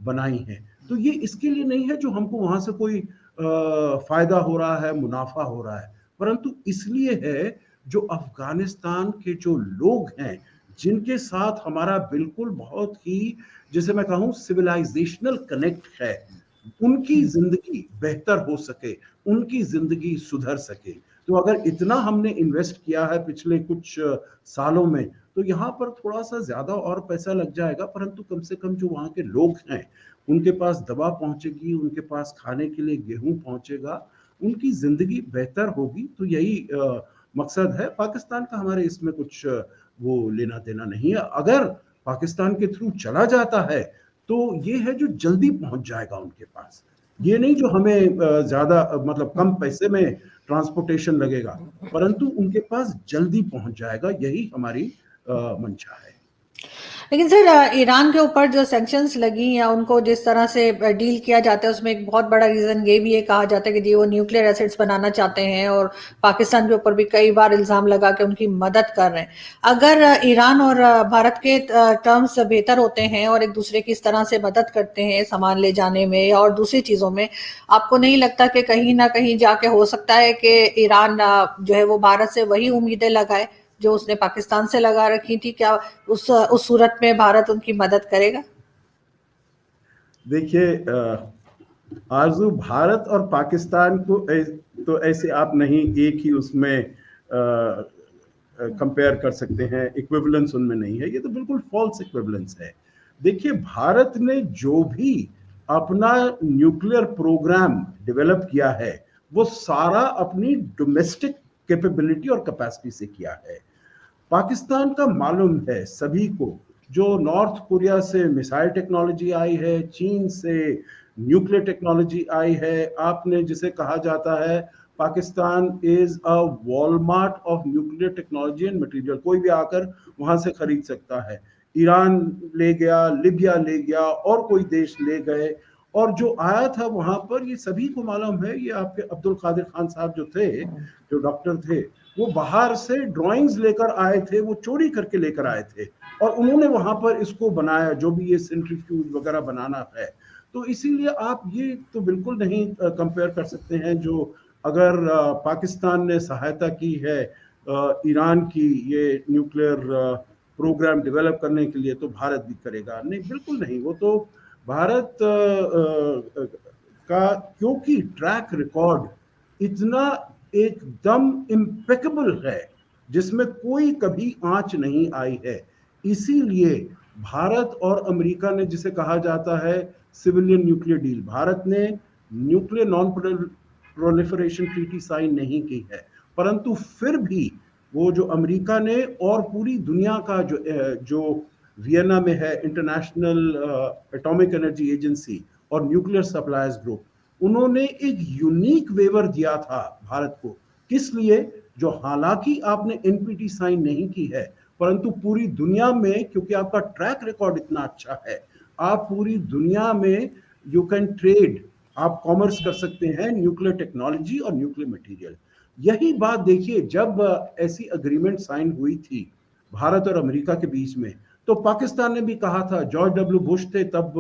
बनाई हैं। तो ये इसके लिए नहीं है जो हमको वहां से कोई फायदा हो रहा है, मुनाफा हो रहा है, परंतु इसलिए है जो अफगानिस्तान के जो लोग हैं, जिनके साथ हमारा बिल्कुल बहुत ही, जैसे मैं कहूँ, सिविलाइजेशनल कनेक्ट है, उनकी जिंदगी बेहतर हो सके, उनकी जिंदगी सुधर सके। तो अगर इतना हमने इन्वेस्ट किया है पिछले कुछ सालों में, तो यहाँ पर थोड़ा सा ज्यादा और पैसा लग जाएगा, परंतु कम से कम जो वहाँ के लोग हैं, उनके पास दवा पहुंचेगी, उनके पास खाने के लिए गेहूं पहुंचेगा, उनकी जिंदगी बेहतर होगी। तो यही मकसद है। पाकिस्तान का हमारे इसमें कुछ वो लेना देना नहीं है। अगर पाकिस्तान के थ्रू चला जाता है तो ये है जो जल्दी पहुंच जाएगा उनके पास, ये नहीं जो हमें ज्यादा मतलब कम पैसे में ट्रांसपोर्टेशन लगेगा, परंतु उनके पास जल्दी पहुंच जाएगा। यही हमारी मंशा है। लेकिन सर, ईरान के ऊपर जो सैंक्शंस लगी या उनको जिस तरह से डील किया जाता है, उसमें एक बहुत बड़ा रीजन ये भी है, कहा जाता है कि वो न्यूक्लियर एसिड्स बनाना चाहते हैं और पाकिस्तान के ऊपर भी कई बार इल्जाम लगा के उनकी मदद कर रहे हैं। अगर ईरान और भारत के टर्म्स बेहतर होते हैं और एक दूसरे की इस तरह से मदद करते हैं सामान ले जाने में और दूसरी चीजों में, आपको नहीं लगता कि कहीं ना कहीं जाके हो सकता है कि ईरान जो है वो भारत से वही उम्मीदें लगाए जो उसने पाकिस्तान से लगा रखी थी? क्या उस सूरत में भारत उनकी मदद करेगा? देखिए आरजू, भारत और पाकिस्तान को तो ऐसे आप नहीं एक ही उसमें कंपेयर कर सकते हैं, इक्विवेलेंस उनमें नहीं है। ये तो बिल्कुल फॉल्स इक्विवेलेंस है। देखिए, भारत ने जो भी अपना न्यूक्लियर प्रोग्राम डेवलप किया है, वो सारा अपनी डोमेस्टिक कैपेबिलिटी और कैपेसिटी से किया है। पाकिस्तान का मालूम है सभी को, जो नॉर्थ कोरिया से मिसाइल टेक्नोलॉजी आई है, चीन से न्यूक्लियर टेक्नोलॉजी आई है, आपने जिसे कहा जाता है Pakistan is a Walmart of nuclear technology and material, कोई भी आकर वहां से खरीद सकता है। ईरान ले गया, लिबिया ले गया, और कोई देश ले गए, और जो आया था वहां पर, ये सभी को मालूम है। ये आपके अब्दुल कादिर खान साहब जो थे, जो डॉक्टर थे, वो बाहर से ड्राइंग्स लेकर आए थे, वो चोरी करके लेकर आए थे, और उन्होंने वहां पर इसको बनाया, जो भी ये सेंट्रीफ्यूज वगैरह बनाना है। तो इसीलिए आप ये तो बिल्कुल नहीं कंपेयर कर सकते हैं। जो अगर पाकिस्तान ने सहायता की है ईरान की ये न्यूक्लियर प्रोग्राम डेवलप करने के लिए, तो भारत भी करेगा? नहीं, बिल्कुल नहीं। वो तो भारत का, क्योंकि ट्रैक रिकॉर्ड इतना एकदम इम्पेकेबल है, जिसमें कोई कभी आंच नहीं आई है, इसीलिए भारत और अमेरिका ने, जिसे कहा जाता है सिविलियन न्यूक्लियर डील, भारत ने nuclear non proliferation treaty sign नहीं की है, परंतु फिर भी वो जो अमेरिका ने और पूरी दुनिया का जो वियना में है इंटरनेशनल एटॉमिक एनर्जी एजेंसी और न्यूक्लियर सप्लायर्स ग्रुप, उन्होंने एक यूनिक वेवर दिया था भारत को। किस लिए? जो हालांकि आपने एनपीटी साइन नहीं की है, परंतु पूरी दुनिया में, क्योंकि आपका ट्रैक रिकॉर्ड इतना अच्छा है, आप पूरी दुनिया में यू कैन ट्रेड, आप कॉमर्स कर सकते हैं न्यूक्लियर टेक्नोलॉजी और न्यूक्लियर मटेरियल। यही बात देखिए, जब ऐसी अग्रीमेंट साइन हुई थी भारत और अमेरिका के बीच में, तो पाकिस्तान ने भी कहा था, जॉर्ज डब्ल्यू बुश थे तब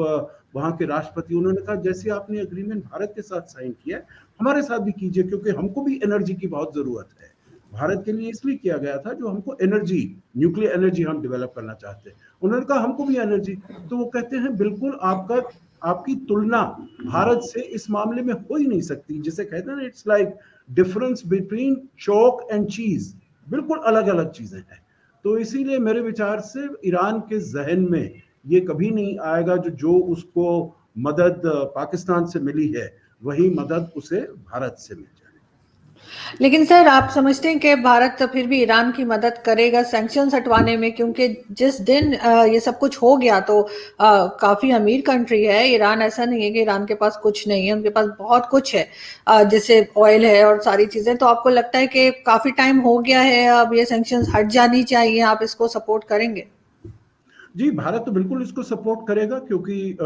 वहां के राष्ट्रपति, उन्होंने कहा जैसे आपने अग्रीमेंट भारत के साथ साइन किया है, हमारे साथ भी कीजिए, क्योंकि हमको भी एनर्जी की बहुत जरूरत है। भारत के लिए इसलिए किया गया था जो हमको एनर्जी, न्यूक्लियर एनर्जी हम डेवलप करना चाहते हैं। उन्होंने कहा हमको भी एनर्जी। तो वो कहते हैं बिल्कुल आपकी तुलना भारत से इस मामले में हो ही नहीं सकती। जिसे कहते हैं ना, it's like difference between chalk and चीज, बिल्कुल अलग अलग चीजें हैं। तो इसीलिए मेरे विचार से ईरान के जहन में ये कभी नहीं आएगा जो उसको मदद पाकिस्तान से मिली है, वही मदद उसे भारत से मिल जाए। लेकिन सर, आप समझते हैं कि भारत तो फिर भी ईरान की मदद करेगा सैंक्शंस हटवाने में? क्योंकि जिस दिन ये सब कुछ हो गया तो काफी अमीर कंट्री है ईरान, ऐसा नहीं है कि ईरान के पास कुछ नहीं है, उनके पास बहुत कुछ है, जैसे ऑयल है और सारी चीजें। तो आपको लगता है कि काफी टाइम हो गया है, अब ये सैंक्शंस हट जानी चाहिए, आप इसको सपोर्ट करेंगे? जी, भारत तो बिल्कुल इसको सपोर्ट करेगा, क्योंकि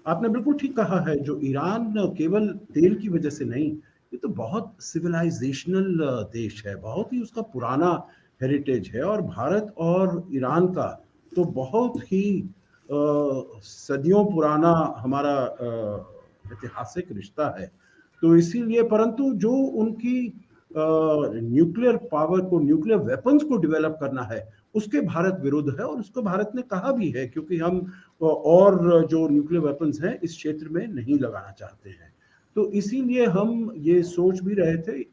आपने बिल्कुल ठीक कहा है। जो ईरान केवल तेल की वजह से नहीं, ये तो बहुत सिविलाइजेशनल देश है, बहुत ही उसका पुराना हेरिटेज है, और भारत और ईरान का तो बहुत ही सदियों पुराना हमारा ऐतिहासिक रिश्ता है। तो इसीलिए, परंतु जो उनकी न्यूक्लियर पावर को, न्यूक्लियर वेपन्स को डेवलप करना है, उसके भारत विरुद्ध है, और उसको भारत ने कहा भी है, क्योंकि हम और जो न्यूक्लियर वेपन्स हैं इस क्षेत्र में नहीं लगाना चाहते हैं। तो इसीलिए हम ये सोच भी रहे थे,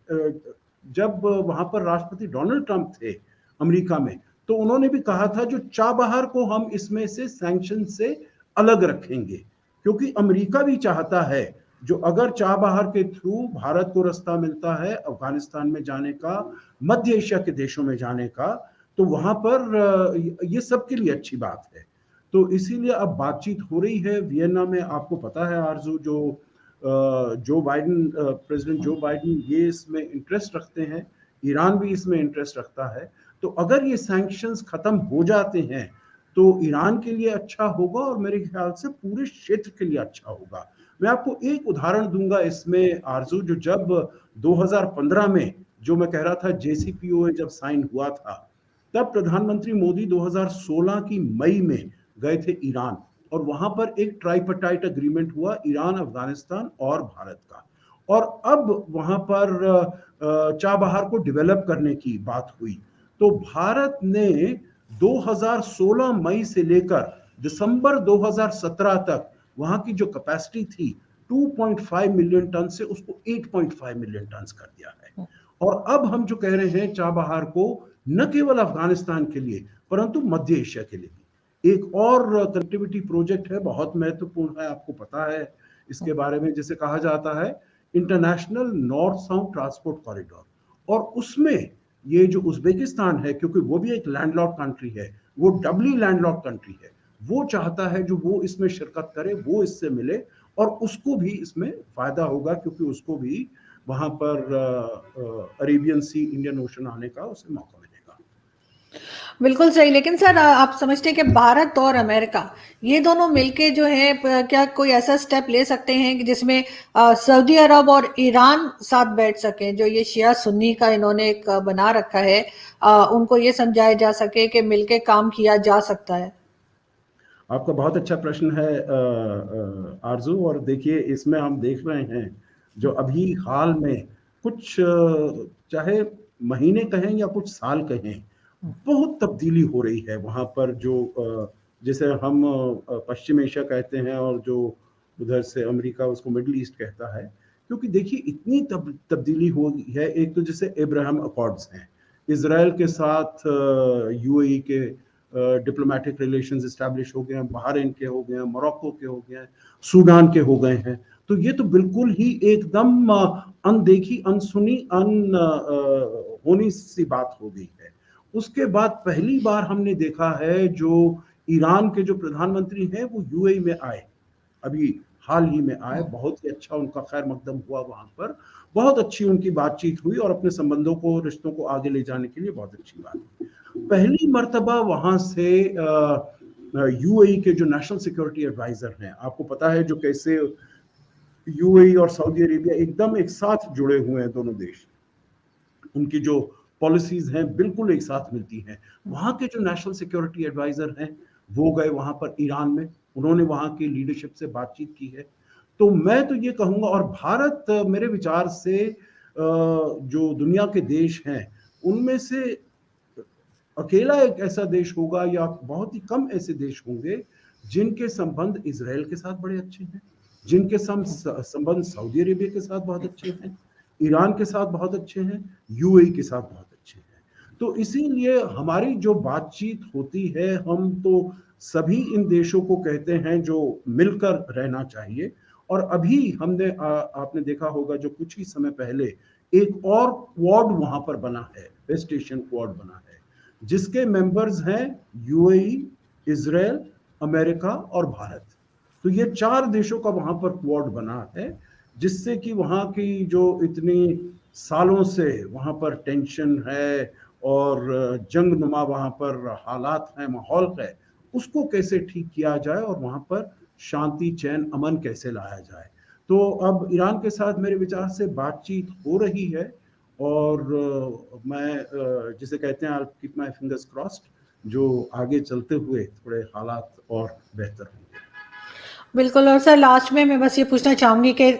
जब वहां पर राष्ट्रपति डोनाल्ड ट्रंप थे अमेरिका में, तो उन्होंने भी कहा था जो चाबहार को हम इसमें से सैंक्शन से अलग रखेंगे, क्योंकि अमेरिका भी चाहता है जो अगर चाबहार के थ्रू भारत को रास्ता मिलता है अफगानिस्तान में जाने का, मध्य एशिया के देशों में जाने का, तो वहां पर ये सबके लिए अच्छी बात है। तो इसीलिए अब बातचीत हो रही है वियना में। आपको पता है आरजू, Joe Biden, president Joe Biden ये इसमें इंटरेस्ट रखते हैं, ईरान भी इसमें इंटरेस्ट रखता है। तो अगर ये सैंक्शंस खत्म हो जाते हैं तो ईरान के लिए अच्छा होगा, और मेरे ख्याल से पूरे क्षेत्र के लिए अच्छा होगा। मैं आपको एक उदाहरण दूंगा इसमें आरजू, जो जब 2015 में, जो मैं कह रहा था JCPOA जब साइन हुआ था, तब प्रधानमंत्री मोदी 2016 की मई में गए थे ईरान, और वहां पर एक ट्राइपार्टाइट एग्रीमेंट हुआ ईरान, अफगानिस्तान और भारत का। और अब वहां पर चाबहार को डेवलप करने की बात हुई। तो भारत ने 2016 मई से लेकर दिसंबर 2017 तक वहां की जो कैपेसिटी थी 2.5 मिलियन टन से उसको 8.5 मिलियन टन कर दिया है। और अब हम जो कह रहे हैं चाबहार को न केवल अफगानिस्तान के लिए परंतु मध्य एशिया के लिए भी एक और कनेक्टिविटी प्रोजेक्ट है, बहुत महत्वपूर्ण है। आपको पता है इसके बारे में, जिसे कहा जाता है international north south transport corridor. और उसमें ये जो उज्बेकिस्तान है, क्योंकि वो भी एक लैंडलॉक्ड कंट्री है, वो डबली लैंडलॉक्ड कंट्री है, वो चाहता है जो वो इसमें शिरकत करे, वो इससे मिले, और उसको भी इसमें फायदा होगा, क्योंकि उसको भी वहां पर अरेबियन सी, इंडियन ओशन आने का उसे मौका मिलेगा। बिल्कुल सही। लेकिन सर, आप समझते हैं कि भारत और अमेरिका ये दोनों मिलके जो है क्या कोई ऐसा स्टेप ले सकते हैं कि जिसमें सऊदी अरब और ईरान साथ बैठ सके, जो ये शिया सुन्नी का इन्होंने एक बना रखा है, उनको ये समझाया जा सके कि मिलके काम किया जा सकता है? आपका बहुत अच्छा प्रश्न है आरजू। और देखिए, इसमें हम देख रहे हैं जो अभी हाल में कुछ, चाहे महीने कहें या कुछ साल कहें, बहुत तब्दीली हो रही है वहां पर। जो जिसे हम पश्चिम एशिया कहते हैं, और जो उधर से अमेरिका उसको मिडिल ईस्ट कहता है। क्योंकि देखिए इतनी तब्दीली हो गई है। एक तो जैसे अब्राहम अकॉर्ड्स हैं, इजराइल के साथ UAE के डिप्लोमेटिक रिलेशंस एस्टैब्लिश हो गए हैं, बहरीन के हो गए हैं, मोरक्को के हो गए हैं, सूडान के हो गए हैं। तो ये तो बिल्कुल ही एकदम अनदेखी, अनसुनी, होनी सी बात हो गई है। उसके बाद पहली बार हमने देखा है जो ईरान के जो प्रधानमंत्री हैं वो UAE में आए, अभी हाल ही में आए। बहुत ही अच्छा उनका खैर मकदम हुआ वहां पर, बहुत अच्छी उनकी बातचीत हुई, और अपने संबंधों को, रिश्तों को आगे ले जाने के लिए बहुत अच्छी बात हुई। पहली मर्तबा वहां से UAE के जो नेशनल सिक्योरिटी एडवाइजर हैं, आपको पता है जो कैसे UAE और सऊदी अरेबिया एकदम एक साथ जुड़े हुए हैं, दोनों देश, उनकी जो पॉलिसीज हैं बिल्कुल एक साथ मिलती हैं। वहां के जो नेशनल सिक्योरिटी एडवाइजर हैं वो गए वहां पर ईरान में, उन्होंने वहां की लीडरशिप से बातचीत की है। तो मैं तो ये कहूंगा, और भारत मेरे विचार से जो दुनिया के देश हैं उनमें से अकेला एक ऐसा देश होगा, या बहुत ही कम ऐसे देश होंगे जिनके संबंध इजराइल के साथ बड़े अच्छे हैं, जिनके संबंध सऊदी अरेबिया के साथ बहुत अच्छे हैं, ईरान के साथ बहुत अच्छे हैं, UAE के साथ बहुत अच्छे हैं। तो इसीलिए हमारी जो बातचीत होती है, हम तो सभी इन देशों को कहते हैं जो मिलकर रहना चाहिए। और अभी हमने आपने देखा होगा जो कुछ ही समय पहले एक और क्वाड वहां पर बना है, वेस्ट एशियन क्वाड बना है, जिसके मेंबर्स हैं UAE, इजराइल, अमेरिका और भारत। तो ये 4 देशों का वहां पर क्वाड बना है, जिससे कि वहां की जो इतनी सालों से वहां पर टेंशन है और जंगनुमा वहां पर हालात है, माहौल है, उसको कैसे ठीक किया जाए और वहां पर शांति, चैन, अमन कैसे लाया जाए। तो अब ईरान के साथ मेरे विचार से बातचीत हो रही है, और मैं जिसे कहते हैं I keep my fingers crossed जो आगे चलते हुए थोड़े हालात और बेहतर होंगे। बिल्कुल। और सर लास्ट में मैं बस ये पूछना चाहूंगी कि